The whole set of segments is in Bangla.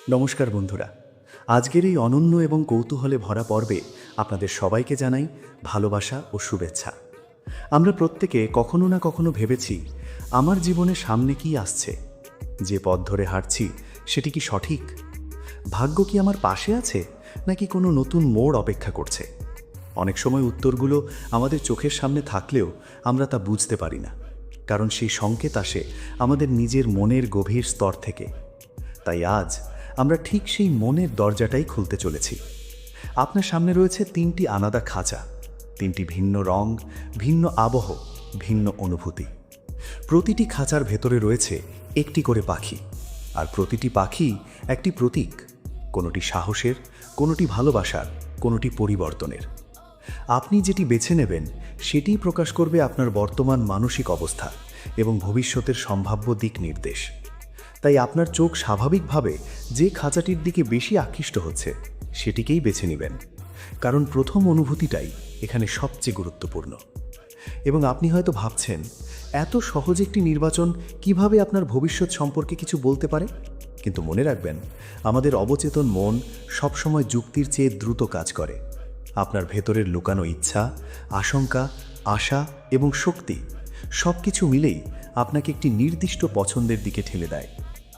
নমস্কার বন্ধুরা, আজকের এই অনন্য এবং কৌতূহলে ভরা পর্বে আপনাদের সবাইকে জানাই ভালোবাসা ও শুভেচ্ছা। আমরা প্রত্যেকে কখনো না কখনো ভেবেছি, আমার জীবনে সামনে কি আসছে, যে পথ ধরে হাঁটছি সেটি কি সঠিক, ভাগ্য কি আমার পাশে আছে নাকি কোনো নতুন মোড় অপেক্ষা করছে। অনেক সময় উত্তরগুলো আমাদের চোখের সামনে থাকলেও আমরা তা বুঝতে পারি না, কারণ সেই সংকেত আসে আমাদের নিজের মনের গভীর স্তর থেকে। তাই আজ আমরা ঠিক সেই মনের দরজাটাই খুলতে চলেছি। আপনার সামনে রয়েছে তিনটি আলাদা খাঁচা, তিনটি ভিন্ন রং, ভিন্ন আবহ, ভিন্ন অনুভূতি। প্রতিটি খাঁচার ভেতরে রয়েছে একটি করে পাখি, আর প্রতিটি পাখি একটি প্রতীক, কোনোটি সাহসের, কোনোটি ভালোবাসার, কোনোটি পরিবর্তনের। আপনি যেটি বেছে নেবেন সেটিই প্রকাশ করবে আপনার বর্তমান মানসিক অবস্থা এবং ভবিষ্যতের সম্ভাব্য দিক নির্দেশ। তাই আপনার চোখ স্বাভাবিকভাবে যে খাঁচাটির দিকে বেশি আকৃষ্ট হচ্ছে সেটিকেই বেছে নেবেন, কারণ প্রথম অনুভূতিটাই এখানে সবচেয়ে গুরুত্বপূর্ণ। এবং আপনি হয়তো ভাবছেন, এত সহজ একটি নির্বাচন কিভাবে আপনার ভবিষ্যৎ সম্পর্কে কিছু বলতে পারে। কিন্তু মনে রাখবেন, আমাদের অবচেতন মন সবসময় যুক্তির চেয়ে দ্রুত কাজ করে। আপনার ভেতরের লুকানো ইচ্ছা, আশঙ্কা, আশা এবং শক্তি সব কিছু মিলেই আপনাকে একটি নির্দিষ্ট পছন্দের দিকে ঠেলে দেয়।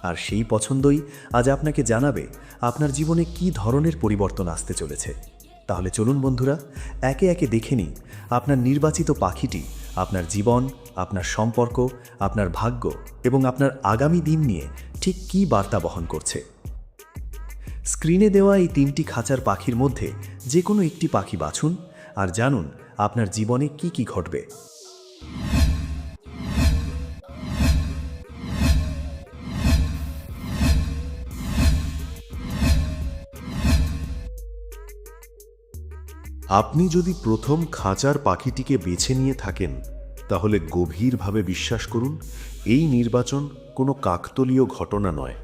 আর সেই পছন্দই আজ আপনাকে জানাবে আপনার জীবনে কী ধরনের পরিবর্তন আসতে চলেছে। তাহলে চলুন বন্ধুরা, একে একে দেখে নিই আপনার নির্বাচিত পাখিটি আপনার জীবন, আপনার সম্পর্ক, আপনার ভাগ্য এবং আপনার আগামী দিন নিয়ে ঠিক কী বার্তা বহন করছে। স্ক্রিনে দেওয়া এই তিনটি খাঁচার পাখির মধ্যে যে কোনো একটি পাখি বাছুন আর জানুন আপনার জীবনে কি কি ঘটবে। আপনি যদি প্রথম খাঁচার পাখিটিকে বেছে নিয়ে থাকেন, তাহলে গভীরভাবে বিশ্বাস করুন, এই নির্বাচন কোনো কাকতালীয় ঘটনা নয়।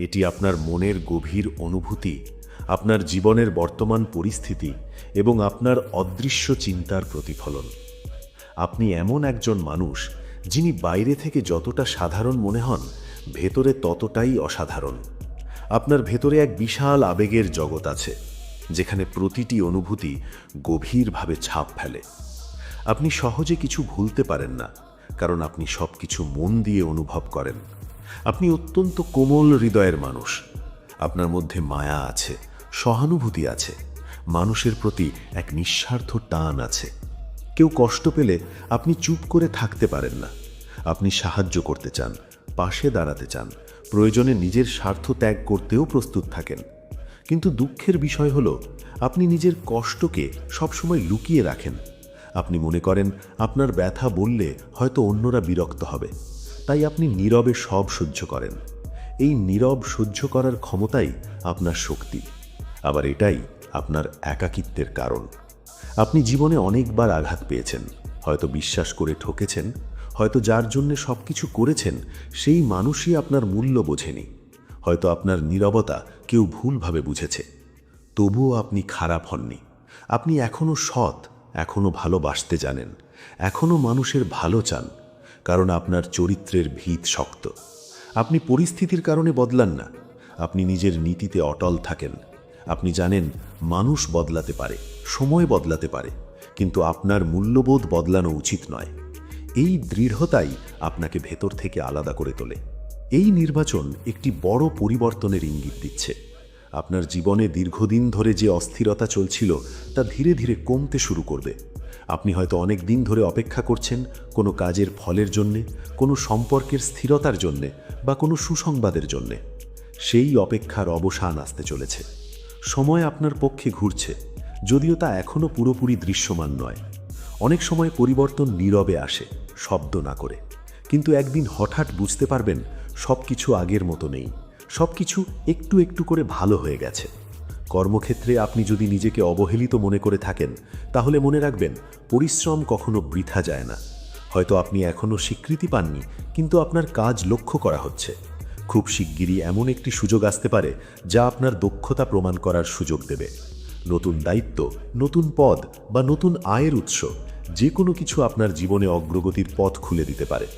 এটি আপনার মনের গভীর অনুভূতি, আপনার জীবনের বর্তমান পরিস্থিতি এবং আপনার অদৃশ্য চিন্তার প্রতিফলন। আপনি এমন একজন মানুষ যিনি বাইরে থেকে যতটা সাধারণ মনে হন, ভেতরে ততটাই অসাধারণ। আপনার ভেতরে এক বিশাল আবেগের জগৎ আছে, যেখানে প্রতিটি অনুভূতি গভীরভাবে ছাপ ফেলে। আপনি সহজে কিছু ভুলতে পারেন না, কারণ আপনি সব কিছু মন দিয়ে অনুভব করেন। আপনি অত্যন্ত কোমল হৃদয়ের মানুষ। আপনার মধ্যে মায়া আছে, সহানুভূতি আছে, মানুষের প্রতি এক নিঃস্বার্থ টান আছে। কেউ কষ্ট পেলে আপনি চুপ করে থাকতে পারেন না। আপনি সাহায্য করতে চান, পাশে দাঁড়াতে চান, প্রয়োজনে নিজের স্বার্থ ত্যাগ করতেও প্রস্তুত থাকেন। কিন্তু দুঃখের বিষয় হলো, আপনি নিজের কষ্টকে সবসময় লুকিয়ে রাখেন। আপনি মনে করেন আপনার ব্যথা বললে হয়তো অন্যরা বিরক্ত হবে, তাই আপনি নীরবে সব সহ্য করেন। এই নীরব সহ্য করার ক্ষমতাই আপনার শক্তি, আবার এটাই আপনার একাকিত্বের কারণ। আপনি জীবনে অনেকবার আঘাত পেয়েছেন, হয়তো বিশ্বাস করে ঠকেছেন, হয়তো যার জন্য সব কিছু করেছেন সেই মানুষই আপনার মূল্য বোঝেনি, হয়তো আপনার নীরবতা কেউ ভুলভাবে বুঝেছে। তবুও আপনি খারাপ হননি। আপনি এখনও সৎ, এখনও ভালোবাসতে জানেন, এখনও মানুষের ভালো চান, কারণ আপনার চরিত্রের ভিত শক্ত। আপনি পরিস্থিতির কারণে বদলান না, আপনি নিজের নীতিতে অটল থাকেন। আপনি জানেন মানুষ বদলাতে পারে, সময় বদলাতে পারে, কিন্তু আপনার মূল্যবোধ বদলানো উচিত নয়। এই দৃঢ়তাই আপনাকে ভেতর থেকে আলাদা করে তোলে। এই নির্বাচন একটি বড় পরিবর্তনের ইঙ্গিত দিচ্ছে। আপনার জীবনে দীর্ঘদিন ধরে যে অস্থিরতা চলছিল তা ধীরে ধীরে কমতে শুরু করবে। আপনি হয়তো অনেক দিন ধরে অপেক্ষা করছেন কোনো কাজের ফলের জন্যে, কোনো সম্পর্কের স্থিরতার জন্যে বা কোনো সুসংবাদের জন্যে। সেই অপেক্ষার অবসান আসতে চলেছে। সময় আপনার পক্ষে ঘুরছে, যদিও তা এখনও পুরোপুরি দৃশ্যমান নয়। অনেক সময় পরিবর্তন নীরবে আসে, শব্দ না করে, কিন্তু একদিন হঠাৎ বুঝতে পারবেন সব কিছু আগের মতো নেই, সব কিছু একটু একটু করে ভালো হয়ে গেছে। কর্মক্ষেত্রে আপনি যদি নিজেকে অবহেলিত মনে করে থাকেন, তাহলে মনে রাখবেন পরিশ্রম কখনো বৃথা যায় না। হয়তো আপনি এখনও স্বীকৃতি পাননি, কিন্তু আপনার কাজ লক্ষ্য করা হচ্ছে। খুব শিগগিরই এমন একটি সুযোগ আসতে পারে যা আপনার দক্ষতা প্রমাণ করার সুযোগ দেবে। নতুন দায়িত্ব, নতুন পদ বা নতুন আয়ের উৎস, যে কোনো কিছু আপনার জীবনে অগ্রগতির পথ খুলে দিতে পারে।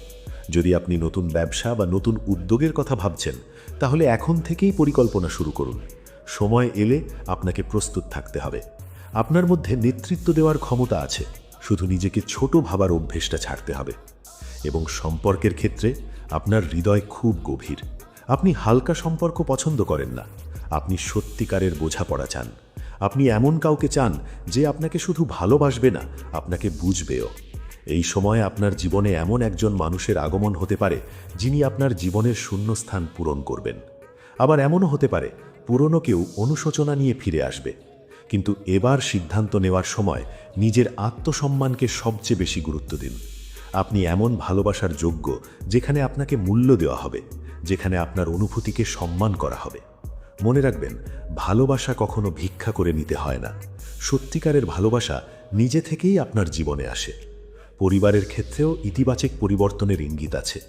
যদি আপনি নতুন ব্যবসা বা নতুন উদ্যোগের কথা ভাবছেন, তাহলে এখন থেকেই পরিকল্পনা শুরু করুন। সময় এলে আপনাকে প্রস্তুত থাকতে হবে। আপনার মধ্যে নেতৃত্ব দেওয়ার ক্ষমতা আছে, শুধু নিজেকে ছোট ভাবার অভ্যেসটা ছাড়তে হবে। এবং সম্পর্কের ক্ষেত্রে আপনার হৃদয় খুব গভীর। আপনি হালকা সম্পর্ক পছন্দ করেন না, আপনি সত্যিকারের বোঝাপড়া চান। আপনি এমন কাউকে চান যে আপনাকে শুধু ভালোবাসবে না, আপনাকে বুঝবেও। এই সময় আপনার জীবনে এমন একজন মানুষের আগমন হতে পারে যিনি আপনার জীবনের শূন্যস্থান পূরণ করবেন। আবার এমনও হতে পারে পুরনো কেউ অনুশোচনা নিয়ে ফিরে আসবে। কিন্তু এবার সিদ্ধান্ত নেওয়ার সময় নিজের আত্মসম্মানকে সবচেয়ে বেশি গুরুত্ব দিন। আপনি এমন ভালোবাসার যোগ্য যেখানে আপনাকে মূল্য দেওয়া হবে, যেখানে আপনার অনুভূতিকে সম্মান করা হবে। মনে রাখবেন, ভালোবাসা কখনো ভিক্ষা করে নিতে হয় না। সত্যিকারের ভালোবাসা নিজে থেকেই আপনার জীবনে আসে। পরিবারের ক্ষেত্রেও ইতিবাচক পরিবর্তনের ইঙ্গিত আছে।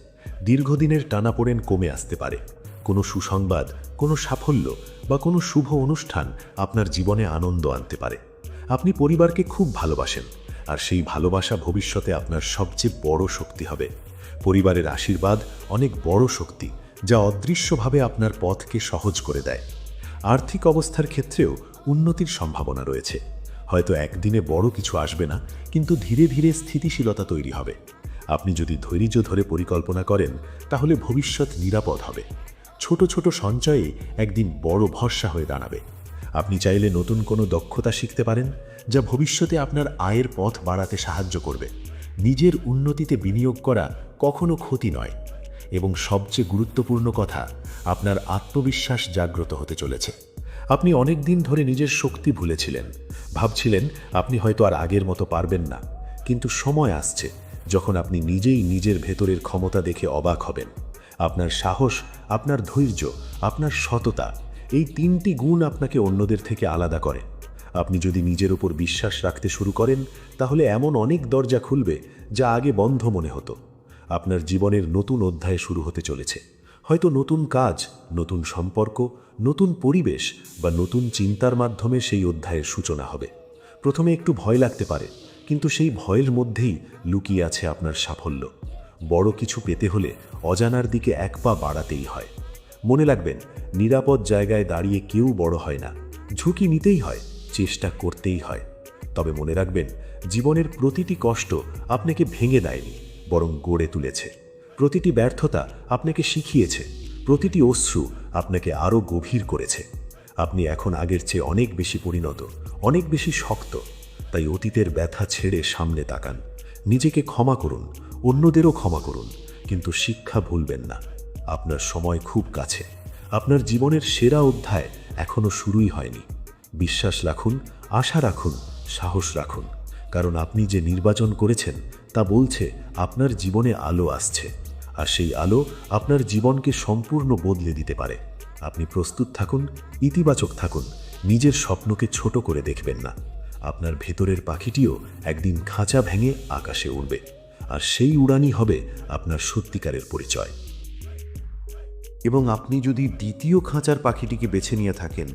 দীর্ঘদিনের টানাপোড়েন কমে আসতে পারে। কোনো সুসংবাদ, কোনো সাফল্য বা কোনো শুভ অনুষ্ঠান আপনার জীবনে আনন্দ আনতে পারে। আপনি পরিবারকে খুব ভালোবাসেন, আর সেই ভালোবাসা ভবিষ্যতে আপনার সবচেয়ে বড় শক্তি হবে। পরিবারের আশীর্বাদ অনেক বড় শক্তি, যা অদৃশ্যভাবে আপনার পথকে সহজ করে দেয়। আর্থিক অবস্থার ক্ষেত্রেও উন্নতির সম্ভাবনা রয়েছে। হয়তো একদিনে বড় কিছু আসবে না, কিন্তু ধীরে ধীরে স্থিতিশীলতা তৈরি হবে। আপনি যদি ধৈর্য ধরে পরিকল্পনা করেন, তাহলে ভবিষ্যৎ নিরাপদ হবে। ছোট ছোট সঞ্চয়ে একদিন বড় ভরসা হয়ে দাঁড়াবে। আপনি চাইলে নতুন কোনো দক্ষতা শিখতে পারেন, যা ভবিষ্যতে আপনার আয়ের পথ বাড়াতে সাহায্য করবে। নিজের উন্নতিতে বিনিয়োগ করা কখনো ক্ষতি নয়। এবং সবচেয়ে গুরুত্বপূর্ণ কথা, আপনার আত্মবিশ্বাস জাগ্রত হতে চলেছে। আপনি অনেক দিন ধরে নিজের শক্তি ভুলেছিলেন, ভাবছিলেন আপনি হয়তো আর আগের মতো পারবেন না। কিন্তু সময় আসছে যখন আপনি নিজেই নিজের ভেতরের ক্ষমতা দেখে অবাক হবেন। আপনার সাহস, আপনার ধৈর্য, আপনার সততা, এই তিনটি গুণ আপনাকে অন্যদের থেকে আলাদা করে। আপনি যদি নিজের উপর বিশ্বাস রাখতে শুরু করেন, তাহলে এমন অনেক দরজা খুলবে যা আগে বন্ধ মনে হতো। আপনার জীবনের নতুন অধ্যায় শুরু হতে চলেছে। হয়তো নতুন কাজ, নতুন সম্পর্ক, নতুন পরিবেশ বা নতুন চিন্তার মাধ্যমে সেই অধ্যায়ের সূচনা হবে। প্রথমে একটু ভয় লাগতে পারে, কিন্তু সেই ভয়ের মধ্যেই লুকিয়ে আছে আপনার সাফল্য। বড় কিছু পেতে হলে অজানার দিকে এক পা বাড়াতেই হয়। মনে রাখবেন, নিরাপদ জায়গায় দাঁড়িয়ে কেউ বড় হয় না। ঝুঁকি নিতেই হয়, চেষ্টা করতেই হয়। তবে মনে রাখবেন, জীবনের প্রতিটি কষ্ট আপনাকে ভেঙে দেয়নি, বরং গড়ে তুলেছে। প্রতিটি ব্যর্থতা আপনাকে শিখিয়েছে, প্রতিটি অশ্রু আপনাকে আরও গভীর করেছে। আপনি এখন আগের চেয়ে অনেক বেশি পরিণত, অনেক বেশি শক্ত। তাই অতীতের ব্যথা ছেড়ে সামনে তাকান। নিজেকে ক্ষমা করুন, অন্যদেরও ক্ষমা করুন, কিন্তু শিক্ষা ভুলবেন না। আপনার সময় খুব কাছে। আপনার জীবনের সেরা অধ্যায় এখনো শুরুই হয়নি। বিশ্বাস রাখুন, আশা রাখুন, সাহস রাখুন। কারণ আপনি যে নির্বাচন করেছেন তা বলছে আপনার জীবনে আলো আসছে, আর সেই আলো আপনার জীবনকে সম্পূর্ণ বদলে দিতে পারে। আপনি প্রস্তুত থাকুন, ইতিবাচক থাকুন, নিজের স্বপ্নকে ছোট করে দেখবেন না। আপনার ভেতরের পাখিটিও একদিন খাঁচা ভেঙে আকাশে উড়বে, আর সেই উড়ানই হবে আপনার সত্যিকারের পরিচয়। এবং আপনি যদি দ্বিতীয় খাঁচার পাখিটিকে বেছে নিয়ে থাকেন,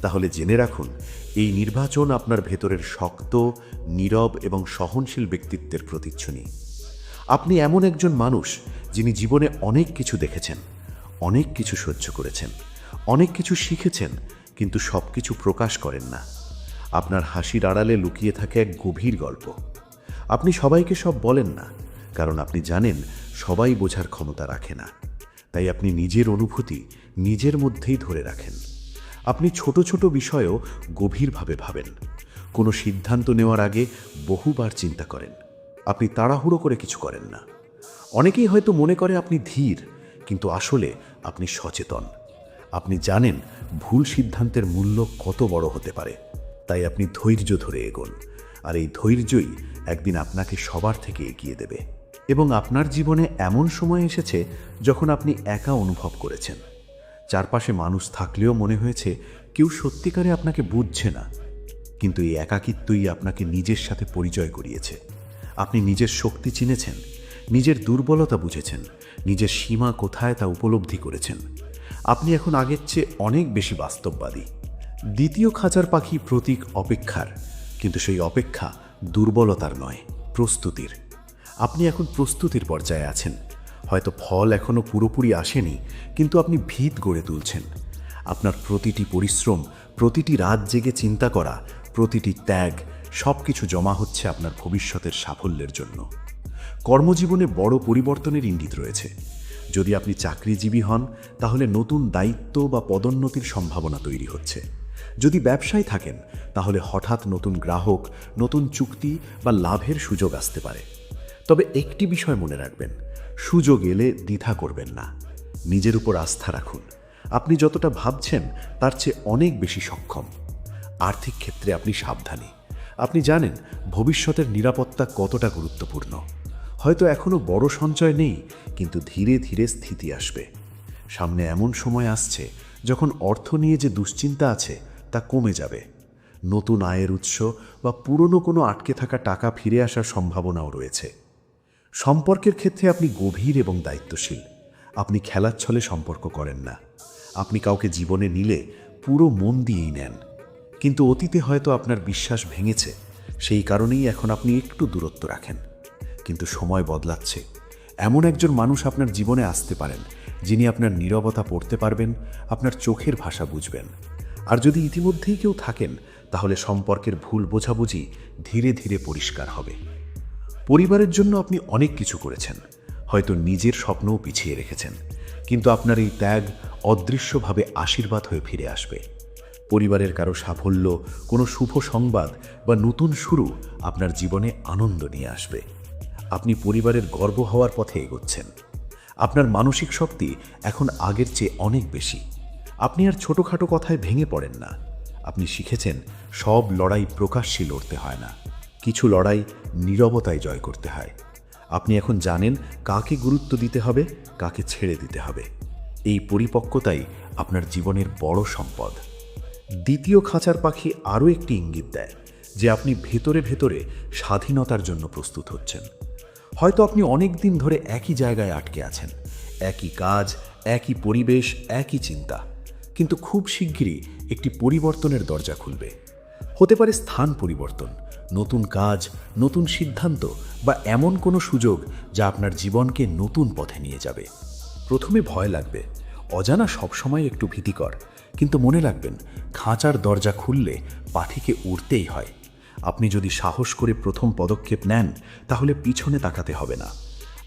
তাহলে জেনে রাখুন, এই নির্বাচন আপনার ভেতরের শক্ত, নীরব এবং সহনশীল ব্যক্তিত্বের প্রতিচ্ছবি। আপনি এমন একজন মানুষ যিনি জীবনে অনেক কিছু দেখেছেন, অনেক কিছু সহ্য করেছেন, অনেক কিছু শিখেছেন, কিন্তু সব কিছু প্রকাশ করেন না। আপনার হাসির আড়ালে লুকিয়ে থাকে এক গভীর গল্প। আপনি সবাইকে সব বলেন না, কারণ আপনি জানেন সবাই বোঝার ক্ষমতা রাখে না। তাই আপনি নিজের অনুভূতি নিজের মধ্যেই ধরে রাখেন। আপনি ছোট ছোট বিষয়েও গভীরভাবে ভাবেন। কোনো সিদ্ধান্ত নেওয়ার আগে বহুবার চিন্তা করেন। আপনি তাড়াহুড়ো করে কিছু করেন না। অনেকেই হয়তো মনে করে আপনি ধীর, কিন্তু আসলে আপনি সচেতন। আপনি জানেন ভুল সিদ্ধান্তের মূল্য কত বড় হতে পারে। তাই আপনি ধৈর্য ধরে এগোন, আর এই ধৈর্যই একদিন আপনাকে সবার থেকে এগিয়ে দেবে। এবং আপনার জীবনে এমন সময় এসেছে যখন আপনি একা অনুভব করেছেন। চারপাশে মানুষ থাকলেও মনে হয়েছে কেউ সত্যিকারে আপনাকে বুঝছে না। কিন্তু এই একাকিত্বই আপনাকে নিজের সাথে পরিচয় করিয়েছে। আপনি নিজের শক্তি চিনেছেন, নিজের দুর্বলতা বুঝেছেন, নিজের সীমা কোথায় তা উপলব্ধি করেছেন। আপনি এখন আগের চেয়ে অনেক বেশি বাস্তববাদী। দ্বিতীয় খাঁচার পাখি প্রতীক অপেক্ষার, কিন্তু সেই অপেক্ষা দুর্বলতার নয়, প্রস্তুতির। আপনি এখন প্রস্তুতির পর্যায়ে আছেন। হয়তো ফল এখনো পুরোপুরি আসেনি, কিন্তু আপনি ভিত গড়ে তুলছেন। আপনার প্রতিটি পরিশ্রম, প্রতিটি রাত জেগে চিন্তা করা, প্রতিটি ত্যাগ, সব কিছু জমা হচ্ছে আপনার ভবিষ্যতের সাফল্যের জন্য। কর্মজীবনে বড় পরিবর্তনের ইঙ্গিত রয়েছে। যদি আপনি চাকরিজীবী হন, তাহলে নতুন দায়িত্ব বা পদোন্নতির সম্ভাবনা তৈরি হচ্ছে। যদি ব্যবসায় থাকেন, তাহলে হঠাৎ নতুন গ্রাহক, নতুন চুক্তি বা লাভের সুযোগ আসতে পারে। তবে একটি বিষয় মনে রাখবেন, সুযোগ এলে দ্বিধা করবেন না। নিজের উপর আস্থা রাখুন। আপনি যতটা ভাবছেন তার চেয়ে অনেক বেশি সক্ষম। আর্থিক ক্ষেত্রে আপনি সাবধানী। আপনি জানেন ভবিষ্যতের নিরাপত্তা কতটা গুরুত্বপূর্ণ। হয়তো এখনো বড় সঞ্চয় নেই, কিন্তু ধীরে ধীরে স্থিতি আসবে। সামনে এমন সময় আসছে যখন অর্থ নিয়ে যে দুশ্চিন্তা আছে তা কমে যাবে। নতুন আয়ের উৎস বা পুরনো কোনো আটকে থাকা টাকা ফিরে আসার সম্ভাবনাও রয়েছে। সম্পর্কের ক্ষেত্রে আপনি গভীর এবং দায়িত্বশীল। আপনি খেলার ছলে সম্পর্ক করেন না। আপনি কাউকে জীবনে নিলে পুরো মন দিয়েই নেন। কিন্তু অতীতে হয়তো আপনার বিশ্বাস ভেঙেছে, সেই কারণেই এখন আপনি একটু দূরত্ব রাখেন। কিন্তু সময় বদলাচ্ছে। এমন একজন মানুষ আপনার জীবনে আসতে পারেন, যিনি আপনার নীরবতা পড়তে পারবেন, আপনার চোখের ভাষা বুঝবেন। আর যদি ইতিমধ্যেই কেউ থাকেন, তাহলে সম্পর্কের ভুল বোঝাবুঝি ধীরে ধীরে পরিষ্কার হবে। পরিবারের জন্য আপনি অনেক কিছু করেছেন, হয়তো নিজের স্বপ্নও পিছিয়ে রেখেছেন, কিন্তু আপনার এই ত্যাগ অদৃশ্যভাবে আশীর্বাদ হয়ে ফিরে আসবে। পরিবারের কারো সাফল্য, কোনো শুভ সংবাদ বা নতুন শুরু আপনার জীবনে আনন্দ নিয়ে আসবে। আপনি পরিবারের গর্ব হওয়ার পথে এগোচ্ছেন। আপনার মানসিক শক্তি এখন আগের চেয়ে অনেক বেশি। আপনি আর ছোটোখাটো কথায় ভেঙে পড়েন না। আপনি শিখেছেন সব লড়াই প্রকাশ্যে লড়তে হয় না, কিছু লড়াই নীরবতায় জয় করতে হয়। আপনি এখন জানেন কাকে গুরুত্ব দিতে হবে, কাকে ছেড়ে দিতে হবে। এই পরিপক্কতাই আপনার জীবনের বড় সম্পদ। দ্বিতীয় খাঁচার পাখি আরও একটি ইঙ্গিত দেয় যে আপনি ভেতরে ভেতরে স্বাধীনতার জন্য প্রস্তুত হচ্ছেন। হয়তো আপনি অনেক দিন ধরে একই জায়গায় আটকে আছেন, একই কাজ, একই পরিবেশ, একই চিন্তা। কিন্তু খুব শিগগিরই একটি পরিবর্তনের দরজা খুলবে। হতে পারে স্থান পরিবর্তন, নতুন কাজ, নতুন সিদ্ধান্ত বা এমন কোনো সুযোগ যা আপনার জীবনকে নতুন পথে নিয়ে যাবে। প্রথমে ভয় লাগবে, অজানা সবসময় একটু ভীতিকর, কিন্তু মনে রাখবেন খাঁচার দরজা খুললে পাখিকে উড়তেই হয়। আপনি যদি সাহস করে প্রথম পদক্ষেপ নেন, তাহলে পিছনে তাকাতে হবে না।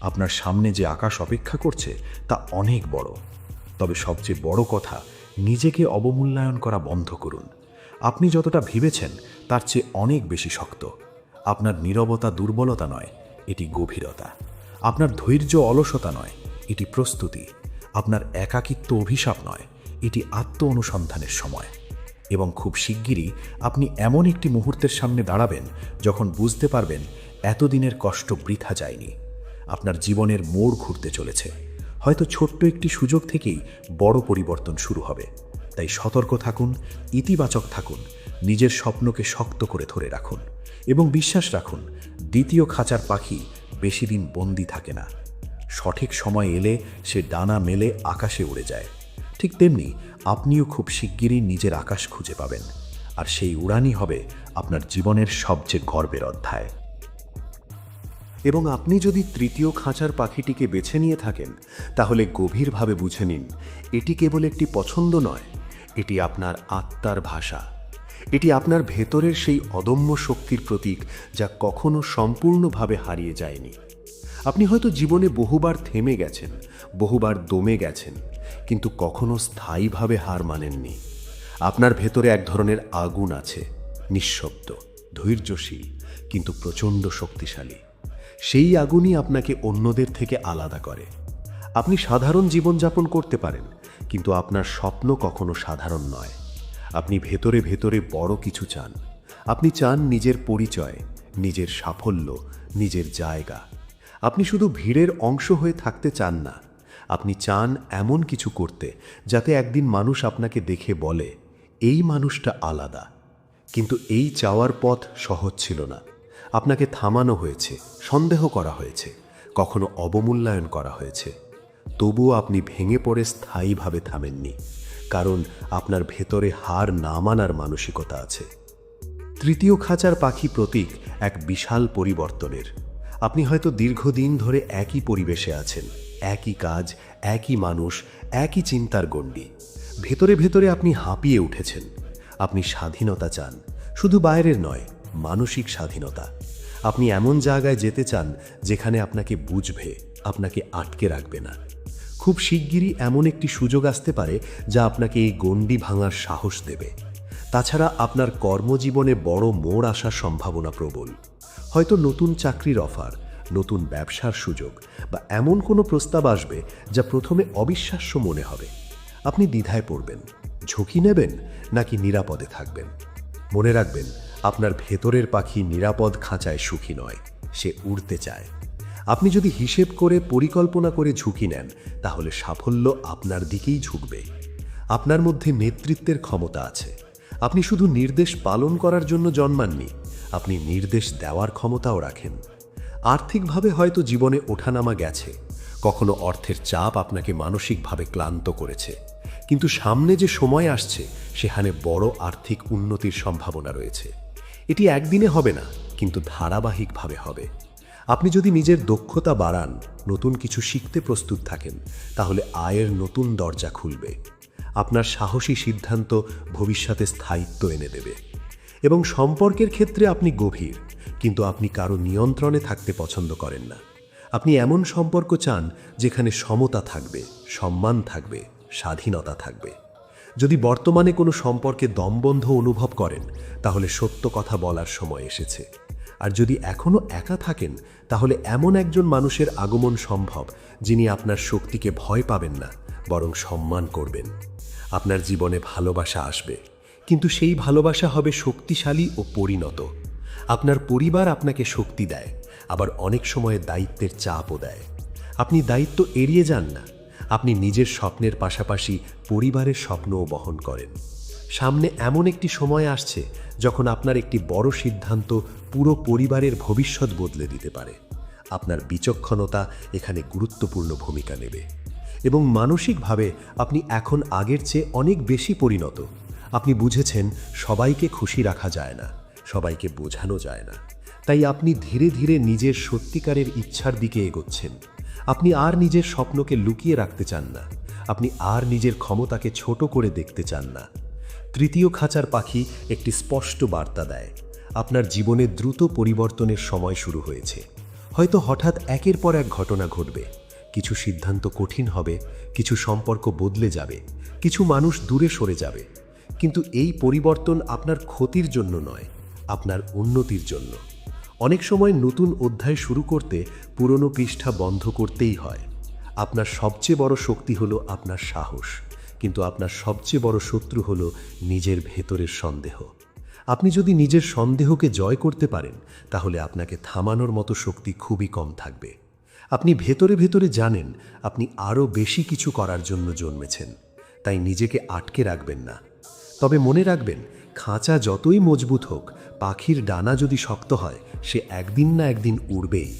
আপনার সামনে যে আকাশ অপেক্ষা করছে তা অনেক বড়। তবে সবচেয়ে বড় কথা, নিজেকে অবমূল্যায়ন করা বন্ধ করুন। আপনি যতটা ভেবেছেন তার চেয়ে অনেক বেশি শক্ত। আপনার নীরবতা দুর্বলতা নয়, এটি গভীরতা। আপনার ধৈর্য অলসতা নয়, এটি প্রস্তুতি। আপনার একাকিত্ব অভিশাপ নয়, এটি আত্ম অনুসন্ধানের সময়। এবং খুব শিগগিরই আপনি এমন একটি মুহূর্তের সামনে দাঁড়াবেন যখন বুঝতে পারবেন এতদিনের কষ্ট বৃথা যায়নি। আপনার জীবনের মোড় ঘুরতে চলেছে। হয়তো ছোট্ট একটি সুযোগ থেকেই বড় পরিবর্তন শুরু হবে। তাই সতর্ক থাকুন, ইতিবাচক থাকুন, নিজের স্বপ্নকে শক্ত করে ধরে রাখুন এবং বিশ্বাস রাখুন দ্বিতীয় খাঁচার পাখি বেশি দিন বন্দি থাকে না। সঠিক সময় এলে সে ডানা মেলে আকাশে উড়ে যায়। ঠিক তেমনি আপনিও খুব শিগগিরই নিজের আকাশ খুঁজে পাবেন, আর সেই উড়ানই হবে আপনার জীবনের সবচেয়ে গর্বের অধ্যায়। এবং আপনি যদি তৃতীয় খাঁচার পাখিটিকে বেছে নিয়ে থাকেন, তাহলে গভীরভাবে বুঝে নিন এটি কেবল একটি পছন্দ নয়, এটি আপনার আত্মার ভাষা। এটি আপনার ভেতরের সেই অদম্য শক্তির প্রতীক যা কখনো সম্পূর্ণভাবে হারিয়ে যায়নি। আপনি হয়তো জীবনে বহুবার থেমে গেছেন, বহুবার দমে গেছেন, কিন্তু কখনো স্থায়ীভাবে হার মানেননি। আপনার ভেতরে এক ধরনের আগুন আছে, নিঃশব্দ, ধৈর্যশীল, কিন্তু প্রচণ্ড শক্তিশালী। সেই আগুনই আপনাকে অন্যদের থেকে আলাদা করে। আপনি সাধারণ জীবনযাপন করতে পারেন, কিন্তু আপনার স্বপ্ন কখনো সাধারণ নয়। আপনি ভেতরে ভেতরে বড় কিছু চান। আপনি চান নিজের পরিচয়, নিজের সাফল্য, নিজের জায়গা। আপনি শুধু ভিড়ের অংশ হয়ে থাকতে চান না, আপনি চান এমন কিছু করতে যাতে একদিন মানুষ আপনাকে দেখে বলে, এই মানুষটা আলাদা। কিন্তু এই চাওয়ার পথ সহজ ছিল না। আপনাকে থামানো হয়েছে, সন্দেহ করা হয়েছে, কখনো অবমূল্যায়ন করা হয়েছে। তবুও আপনি ভেঙে পড়ে স্থায়ীভাবে থামেননি, কারণ আপনার ভেতরে হার না মানার মানসিকতা আছে। তৃতীয় খাঁচার পাখি প্রতীক এক বিশাল পরিবর্তনের। আপনি হয়তো দীর্ঘদিন ধরে একই পরিবেশে আছেন, একই কাজ, একই মানুষ, একই চিন্তার গণ্ডি। ভেতরে ভেতরে আপনি হাঁপিয়ে উঠেছেন। আপনি স্বাধীনতা চান, শুধু বাইরের নয়, মানসিক স্বাধীনতা। আপনি এমন জায়গায় যেতে চান যেখানে আপনাকে বুঝবে, আপনাকে আটকে রাখবে না। খুব শিগগিরই এমন একটি সুযোগ আসতে পারে যা আপনাকে এই গণ্ডি ভাঙার সাহস দেবে। তাছাড়া আপনার কর্মজীবনে বড় মোড় আসার সম্ভাবনা প্রবল। হয়তো নতুন চাকরির অফার, নতুন ব্যবসার সুযোগ বা এমন কোনো প্রস্তাব আসবে যা প্রথমে অবিশ্বাস্য মনে হবে। আপনি দ্বিধায় পড়বেন, ঝুঁকি নেবেন নাকি নিরাপদে থাকবেন। মনে রাখবেন, আপনার ভেতরের পাখি নিরাপদ খাঁচায় সুখী নয়, সে উড়তে চায়। আপনি যদি হিসেব করে পরিকল্পনা করে ঝুঁকি নেন, তাহলে সাফল্য আপনার দিকেই ঝুঁকবে। আপনার মধ্যে নেতৃত্বের ক্ষমতা আছে। আপনি শুধু নির্দেশ পালন করার জন্য জন্মাননি, আপনি নির্দেশ দেওয়ার ক্ষমতাও রাখেন। আর্থিকভাবে হয়তো জীবনে ওঠানামা গেছে, কখনো অর্থের চাপ আপনাকে মানসিকভাবে ক্লান্ত করেছে, কিন্তু সামনে যে সময় আসছে সেখানে বড় আর্থিক উন্নতির সম্ভাবনা রয়েছে। এটি একদিনে হবে না, কিন্তু ধারাবাহিকভাবে হবে। আপনি যদি নিজের দক্ষতা বাড়ান, নতুন কিছু শিখতে প্রস্তুত থাকেন, তাহলে আয়ের নতুন দরজা খুলবে। আপনার সাহসী সিদ্ধান্ত ভবিষ্যতে স্থায়িত্ব এনে দেবে। এবং সম্পর্কের ক্ষেত্রে আপনি গভীর, কিন্তু আপনি কারো নিয়ন্ত্রণে থাকতে পছন্দ করেন না। আপনি এমন সম্পর্ক চান যেখানে সমতা থাকবে, সম্মান থাকবে, স্বাধীনতা থাকবে। যদি বর্তমানে কোনো সম্পর্কে দমবন্ধ অনুভব করেন, তাহলে সত্য কথা বলার সময় এসেছে। আর যদি এখনও একা থাকেন, তাহলে এমন একজন মানুষের আগমন সম্ভব যিনি আপনার শক্তিকে ভয় পাবেন না, বরং সম্মান করবেন। আপনার জীবনে ভালোবাসা আসবে, কিন্তু সেই ভালোবাসা হবে শক্তিশালী ও পরিণত। আপনার পরিবার আপনাকে শক্তি দেয়, আবার অনেক সময় দায়িত্বের চাপও দেয়। আপনি দায়িত্ব এড়িয়ে যান না, আপনি নিজের স্বপ্নের পাশাপাশি পরিবারের স্বপ্নও বহন করেন। সামনে এমন একটি সময় আসছে যখন আপনার একটি বড় সিদ্ধান্ত পুরো পরিবারের ভবিষ্যৎ বদলে দিতে পারে। আপনার বিচক্ষণতা এখানে গুরুত্বপূর্ণ ভূমিকা নেবে। এবং মানসিকভাবে আপনি এখন আগের চেয়ে অনেক বেশি পরিণত। আপনি বুঝেছেন সবাইকে খুশি রাখা যায় না, সবাইকে বোঝানো যায় না। তাই আপনি ধীরে ধীরে নিজের সত্যিকারের ইচ্ছার দিকে এগোচ্ছেন। আপনি আর নিজের স্বপ্নকে লুকিয়ে রাখতে চান না, আপনি আর নিজের ক্ষমতাকে ছোট করে দেখতে চান না। তৃতীয় খাঁচার পাখি একটি স্পষ্ট বার্তা দেয়, আপনার জীবনে দ্রুত পরিবর্তনের সময় শুরু হয়েছে। হয়তো হঠাৎ একের পর এক ঘটনা ঘটবে, কিছু সিদ্ধান্ত কঠিন হবে, কিছু সম্পর্ক বদলে যাবে, কিছু মানুষ দূরে সরে যাবে। কিন্তু এই পরিবর্তন আপনার ক্ষতির জন্য নয়, আপনার উন্নতির জন্য। অনেক সময় নতুন অধ্যায় শুরু করতে পুরনো পৃষ্ঠা বন্ধ করতেই হয়। আপনার সবচেয়ে বড় শক্তি হলো আপনার সাহস, কিন্তু আপনার সবচেয়ে বড় শত্রু হলো নিজের ভেতরের সন্দেহ। আপনি যদি নিজের সন্দেহকে জয় করতে পারেন, তাহলে আপনাকে থামানোর মতো শক্তি খুবই কম থাকবে। আপনি ভেতরে ভেতরে জানেন আপনি আরও বেশি কিছু করার জন্য জন্মেছেন, তাই নিজেকে আটকে রাখবেন না। তবে মনে রাখবেন, খাঁচা যতই মজবুত হোক, পাখির ডানা যদি শক্ত হয়, সে একদিন না একদিন উড়বেই।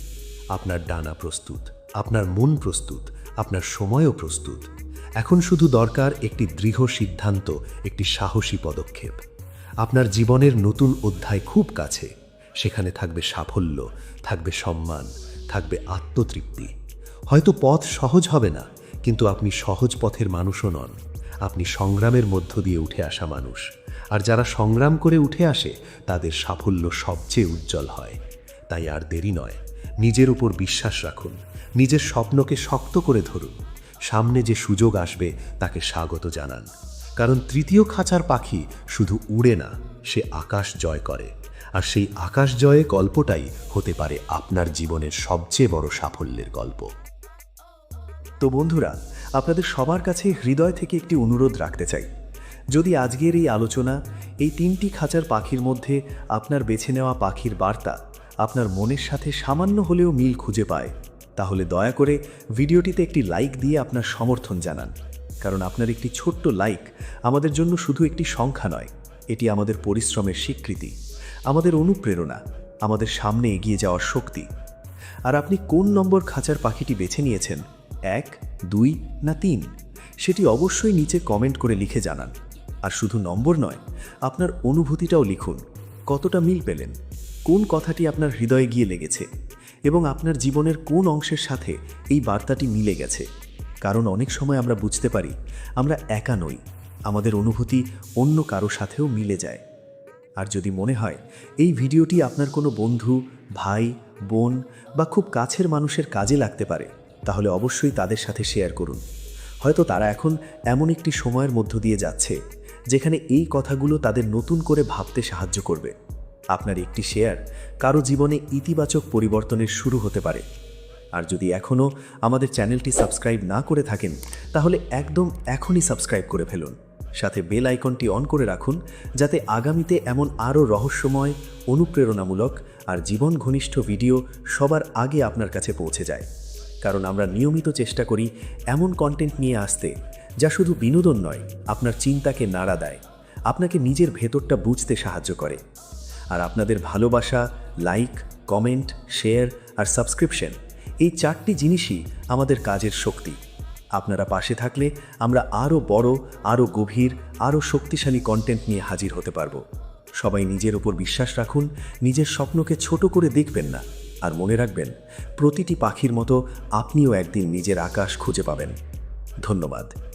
আপনার ডানা প্রস্তুত, আপনার মন প্রস্তুত, আপনার সময়ও প্রস্তুত। এখন শুধু দরকার একটি দৃঢ় সিদ্ধান্ত, একটি সাহসী পদক্ষেপ। আপনার জীবনের নতুন অধ্যায় খুব কাছে। সেখানে থাকবে সাফল্য, থাকবে সম্মান, থাকবে আত্মতৃপ্তি। হয়তো পথ সহজ হবে না, কিন্তু আপনি সহজ পথের মানুষও নন। আপনি সংগ্রামের মধ্য দিয়ে উঠে আসা মানুষ। আর যারা সংগ্রাম করে উঠে আসে, তাদের সাফল্য সবচেয়ে উজ্জ্বল হয়। তাই আর দেরি নয়, নিজের উপর বিশ্বাস রাখুন, নিজের স্বপ্নকে শক্ত করে ধরুন। সামনে যে সুযোগ আসবে তাকে স্বাগত জানান। কারণ তৃতীয় খাঁচার পাখি শুধু উড়ে না, সে আকাশ জয় করে। আর সেই আকাশ জয়ে গল্পটাই হতে পারে আপনার জীবনের সবচেয়ে বড় সাফল্যের গল্প। তো বন্ধুরা, আপনাদের সবার কাছে হৃদয় থেকে একটি অনুরোধ রাখতে চাই। যদি আজকের এই আলোচনা, এই 3টি খাঁচার পাখির মধ্যে আপনার বেছে নেওয়া পাখির বার্তা আপনার মনের সাথে সামান্য হলেও মিল খুঁজে পায়, তাহলে দয়া করে ভিডিওটিতে একটি লাইক দিয়ে আপনার সমর্থন জানান। কারণ আপনার একটি ছোট্ট লাইক আমাদের জন্য শুধু একটি সংখ্যা নয়, এটি আমাদের পরিশ্রমের স্বীকৃতি, আমাদের অনুপ্রেরণা, আমাদের সামনে এগিয়ে যাওয়ার শক্তি। আর আপনি কোন নম্বর খাঁচার পাখিটি বেছে নিয়েছেন, 1, 2 না 3, সেটি অবশ্যই নিচে কমেন্ট করে লিখে জানান। আর শুধু নম্বর নয়, আপনার অনুভূতিটাও লিখুন। কতটা মিল পেলেন, কোন কথাটি আপনার হৃদয়ে গিয়ে লেগেছে। এবং আপনার জীবনের কোন অংশের সাথে এই বার্তাটি মিলে গেছে। কারণ অনেক সময় আমরা বুঝতে পারি আমরা একা নই, আমাদের অনুভূতি অন্য কারো সাথেও মিলে যায়। আর যদি মনে হয় এই ভিডিওটি আপনার কোনো বন্ধু, ভাই, বোন বা খুব কাছের মানুষের কাজে লাগতে পারে, তাহলে অবশ্যই তাদের সাথে শেয়ার করুন। হয়তো তারা এখন এমন একটি সময়ের মধ্য দিয়ে যাচ্ছে যেখানে এই কথাগুলো তাদের নতুন করে ভাবতে সাহায্য করবে। আপনার একটি শেয়ার কারো জীবনে ইতিবাচক পরিবর্তনের শুরু হতে পারে। আর যদি এখনও আমাদের চ্যানেলটি সাবস্ক্রাইব না করে থাকেন, তাহলে একদম এখনই সাবস্ক্রাইব করে ফেলুন। সাথে বেল আইকনটি অন করে রাখুন, যাতে আগামীতে এমন আরও রহস্যময়, অনুপ্রেরণামূলক আর জীবন ঘনিষ্ঠ ভিডিও সবার আগে আপনার কাছে পৌঁছে যায়। কারণ আমরা নিয়মিত চেষ্টা করি এমন কন্টেন্ট নিয়ে আসতে যা শুধু বিনোদন নয়, আপনার চিন্তাকে নাড়া দেয়, আপনাকে নিজের ভেতরটা বুঝতে সাহায্য করে। আর আপনাদের ভালোবাসা, লাইক, কমেন্ট, শেয়ার আর সাবস্ক্রিপশন, এই 4টি জিনিসই আমাদের কাজের শক্তি। আপনারা পাশে থাকলে আমরা আরও বড়, আরও গভীর, আরও শক্তিশালী কন্টেন্ট নিয়ে হাজির হতে পারব। সবাই নিজের উপর বিশ্বাস রাখুন, নিজের স্বপ্নকে ছোট করে দেখবেন না, আর মনে রাখবেন প্রতিটি পাখির মতো আপনিও একদিন নিজের আকাশ খুঁজে পাবেন। ধন্যবাদ।